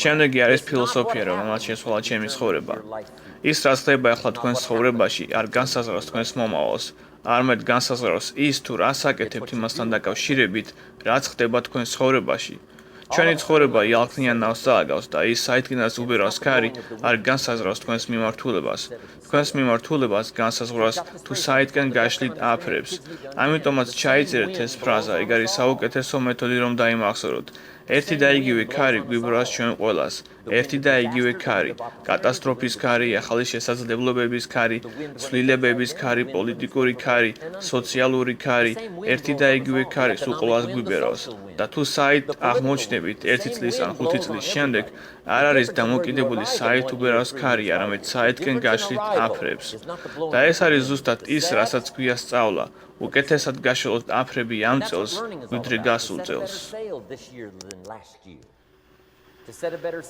შემდეგი არის ფილოსოფია, რომელმაც შესვლა ჩემი ცხოვრება. ის რაც ხდება ახლა თქვენს ცხოვრებაში, არ განსაზღვრავს თქვენს მომავალს. არამედ განსაზღვრავს ის თუ რას აკეთებთ იმასთან დაკავშირებით, რაც ხდება თქვენს ცხოვრებაში. ჩვენი ცხოვრება იალქნიან ნავს წააგავს და ის საიდანაც უბერავს ქარი არ განსაზღვრავს თქვენს მიმართულებას. თქვენს მიმართულებას განსაზღვრავს თუ საიდკენ გაშლით აფრებს. ამიტომაც ჩაიწერეთ ეს ფრაზა, ეგ არის საუკეთესო მეთოდი რომ დაიმახსოვროთ. ერთი და იგივე ქარი გვიბრალს ჩვენ ყველას. ერთი და იგივე ქარი, კატასტროფის ქარი, ახალი შესაძლებლობების ქარი, ცვლილებების ქარი, პოლიტიკური ქარი, სოციალური ქარი, ერთი და იგივე ქარი სულ ყველას გვიბერავს. და თუ საით აღმოჩნდებით 1 წლის ან 5 წლის შემდეგ, არ არის დამოკიდებული საით უბერავს ქარი, არამედ საითკენ გაშლით აფრებს. და ეს არის ზუსტად ის, რასაც გვია სწავლა. უკეთესად გაშლოთ აფრები ამ წელს, ვიდრე გასულ წელს.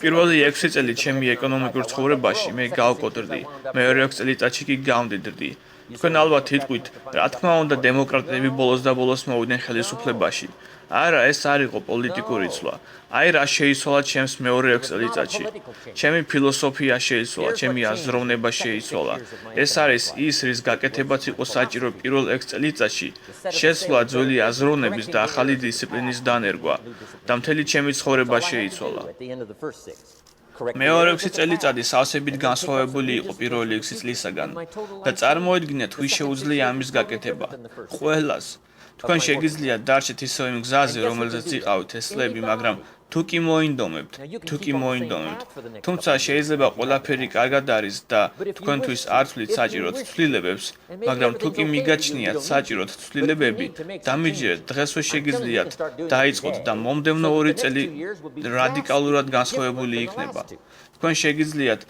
პირველი 6 წელი ჩემი ეკონომიკურ ცხოვრებაში მე გავკოდრდი, მეორე 6 წელიწადში კი გავმდიდრდი. თქვენ ალბათ იტყვით, რა თქმა უნდა დემოკრატები ბოლოს და ბოლოს მოვიდნენ ხელისუფლებაში. არა, ეს არ იყო პოლიტიკური ცვლა. აი რა შეიცვალა ჩემს მეორე 6 წელიწადში. ჩემი ფილოსოფია შეიცვალა, ჩემი აზროვნება შეიცვალა. ეს არის ის, რის გაკეთებაც იყო საჭირო პირველ 6 წელიწადში. შეცვლა ძველი აზროვნების და ახალი დისციპლინის დანერგვა და მთელი ჩემი ცხოვრება შეიცვალა. მეორე 6 წელიწადი სავსებით განსხვავებული იყო პირველი 6 წლისაგან და წარმოედგინეთ, ვის შეუძლია ამის გაკეთება. ყველას. თქვენ შეგიძლიათ დარჩეთ ისევ იმ გზაზე, რომელზეც იყავით ეს წლები, მაგრამ თუ კი მოინდომებთ, თუმცა შეიძლება ყველაფერი კარგად არის და თქვენთვის არ თვლით საჭიროდ ცვლილებებს, მაგრამ თუ კი მიგაჩნიათ საჭიროდ ცვლილებები, დამიჯერეთ, დღესვე შეგიძლიათ დაიწყოთ და მომდევნო 2 წელი რადიკალურად განსხვავებული იქნება. თქვენ შეგიძლიათ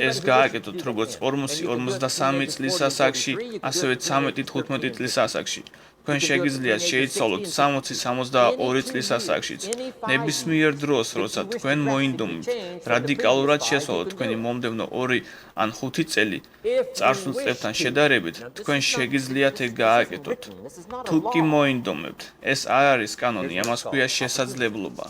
ეს გააკეთოთ როგორც 40-53 წლის ასაკში, ასევე 13-15 წლის ასაკში. თქვენ შეგიძლიათ შეიცვალოთ 60-62 წლის ასაკშიც. ნებისმიერ დროს, როცა თქვენ მოინდომებთ, რადიკალურად შეცვალოთ თქვენი მომდევნო 2 ან 5 წელი, წარსულ წლებთან შედარებით, თქვენ შეგიძლიათ ეგ გააკეთოთ. თუ კი მოინდომებთ, ეს არ არის კანონი, ამას ქვია შესაძლებლობა.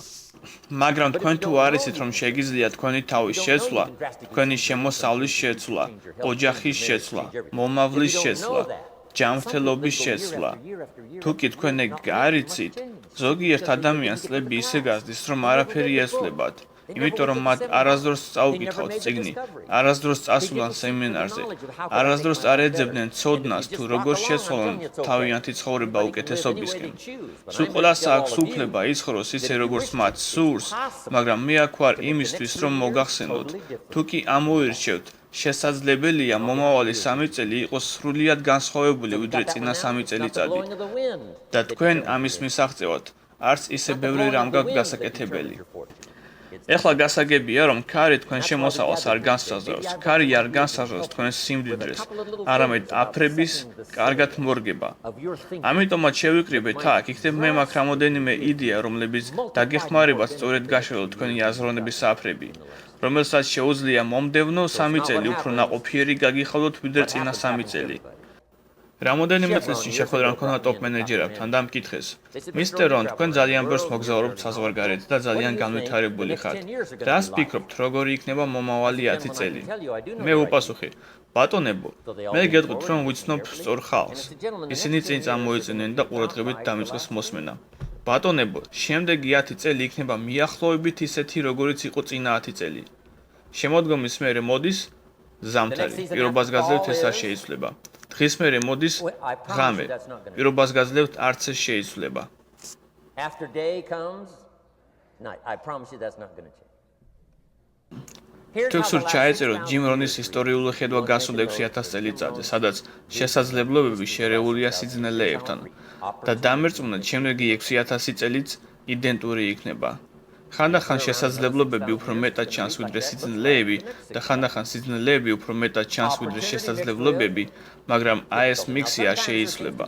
მაგრამ თქვენ თუ არ იცით, რომ შეგიძლიათ თქვენი თავის შეცვლა, თქვენი შემოსავლის შეცვლა, ოჯახის შეცვლა, მომავლის შეცვლა, ჯანმრთელობის შეცვლა. თუ კი თქვენ ეგ არ იცით, ზოგიერთ ადამიანს წლები ისე გასდის, რომ არაფერი ეცვლებათ. იმიტომ რომ მათ არასდროს წაუკითხავთ წიგნი, არასდროს წასულან სემინარზე, არასდროს არ ეძებდნენ ცოდნას თუ როგორ შეცვალონ თავიანთი ცხოვრება უკეთესობისკენ. სულ ყველას აქვს უფლება იცხოვროს ისე როგორც მათ სურს, მაგრამ მე აქ ვარ იმისთვის, რომ მოგახსენოთ, თუ კი ამოირჩევთ, შესაძლებელია მომავალი 3 წელი იყოს სრულიად განსხვავებული ვიდრე წინა 3 წელიწადი. და თქვენ ამის მისაღწევად არც ისე ბევრი რამ გაქვთ გასაკეთებელი. ეხლა გასაგებია, რომ ქარი თქვენ შემოსავალს არ განსაზღვრავს. ქარი არ განსაზღვრავს თქვენს სიმდიდრეს, არამედ აფრების კარგად მორგება. ამიტომაც შევიკრიბეთ აქ, იქნებ მე მაქვს რამოდენიმე იდეა, რომლებიც დაგეხმარებათ სწორედ გაშლილ თქვენი აზროვნების აფრები, რომელსაც შეუძლია მომდევნო 3 წელი უფრო ნაყოფიერი გაგიხადოთ ვიდრე წინა 3 წელი. რამოდენიმე წლის წინ შეხვედრა მქონდა ტოპ მენეჯერებთან და მკითხეს: მისტერ რონ, თქვენ ძალიან ბევრს მოგზაურობთ საზღვარგარეთ და ძალიან განვითარებული ხართ. რას ფიქრობთ, როგორი იქნება მომავალი 10 წელი? მე უპასუხე: ბატონებო, მე გეტყვით, რომ ვიცნობ სწორ ხალხს. ისინი წინ წამოეწინენ და ყურადღებით დამიწყეს მოსმენა. ბატონებო, შემდეგი 10 წელი იქნება მიახლოებით ისეთი, როგორიც იყო წინა 10 წელი. შემოდგომის მერე მოდის ზამთარი. პირობას გაძლევთ, ეს არ შეიცვლება. დღის მერე მოდის ღამე. პირობას გაძლევთ, არც ეს შეიცვლება. თუ სულ ჩაეწეროთ ჯიმ რონის ისტორიული ხედვა გასულ 6000 წელიწადზე, სადაც შესაძლებლობები შერეულია სიძნელეებთან და დამერწმუნეთ, შემდეგი 6000 წელიც იდენტური იქნება. ხანდახან შესაძლებლობები უფრო მეტად ჩანს ვიდრე სიძნელეები და ხანდახან სიძნელეები უფრო მეტად ჩანს ვიდრე შესაძლებლობები, მაგრამ ეს მიქსი არ შეიცვლება.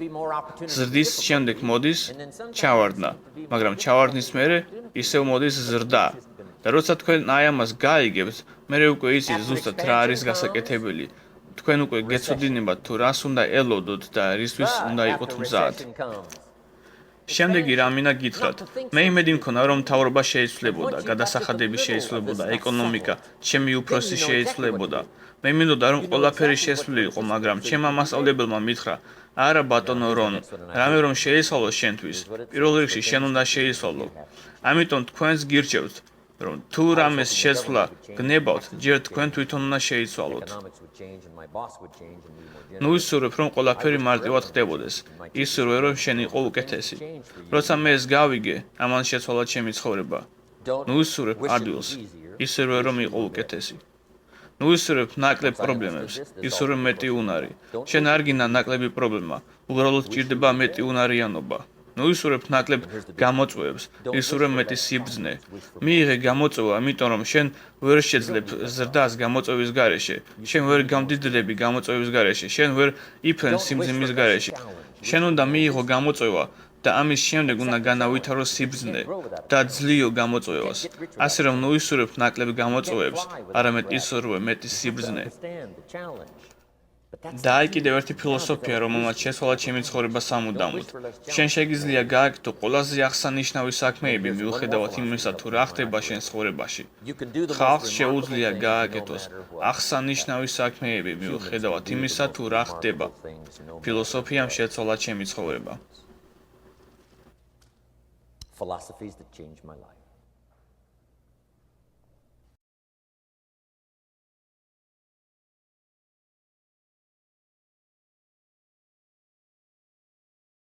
ზრდის შემდეგ მოდის ჩავარდნა, მაგრამ ჩავარდნის მერე ისევ მოდის ზრდა. და როცა თქვენ აი ამას გაიგებთ, მერე უკვე იცით ზუსტად რა არის გასაკეთებელი. თქვენ უკვე გეცოდინებათ თუ რას უნდა ელოდოთ და რისთვის უნდა იყოთ მზად. შემდეგი რამ მინდა გითხრათ. მე იმედი მქონა, რომ მთავრობა შეიცვლებოდა, გადასახადები შეიცვლებოდა, ეკონომიკა, ჩემი უფროსი შეიცვლებოდა. მე მინდოდა, რომ ყველაფერი შესვლილი იყო, მაგრამ ჩემმა მასწავლებელმა მითხრა, არა ბატონო რონ, რამე რომ შეიცვალო შენთვის, პირველ რიგში შენ უნდა შეიცვალო. ამიტომ თქვენს გირჩევთ, რომ თუ რამეს შეცვლა გნებავთ, ჯერ თქვენ თვითონ უნდა შეიცვალოთ. ნუ ისურვებ, რომ ყველაფერი მარტივად ხდებოდეს. ისურვე, რომ შენ იყო უკეთესი. როცა მე ეს გავიგე, ამან შეცვალა ჩემი ცხოვრება. ნუ ისურვებ ადვილს. ისურვე, რომ იყო უკეთესი. ნუ ისურვებ ნაკლებ პრობლემებს. ისურვე მეტი უნარი. შენ არ გინდა ნაკლები პრობლემა, უბრალოდ ჭირდება მეტი უნარიანობა. ნუ ისურვებ ნაკლებ გამოწვევებს, ისურვებ მეტი სიბრძნე. მიიღე გამოწვევა, იმიტომ რომ შენ ვერ შეძლებ ზრდას გამოწვევის გარეშე. შენ ვერ გამდიდრები გამოწვევის გარეშე. შენ ვერ იფრენ სიმძიმის გარეშე. შენ უნდა მიიღო გამოწვევა და ამის შემდეგ უნდა განავითარო სიბრძნე და ძლიო გამოწვევას. ასე რომ ნუ ისურვებ ნაკლებ გამოწვევებს, არამედ ისურვე მეტი სიბრძნე. და აი კიდევ ერთი ფილოსოფია, რომელმაც შეცვალა ჩემი ცხოვრება სამუდამოდ. შენ შეგიძლია გააკეთო ყველაზე აღსანიშნავი საქმეები მიუხედავად იმისა, თუ რა ხდება შენ ცხოვრებაში. ხალხს შეუძლია გააკეთოს აღსანიშნავი საქმეები მიუხედავად იმისა, თუ რა ხდება. ფილოსოფიამ შეცვალა ჩემი ცხოვრება. Philosophies that changed my life.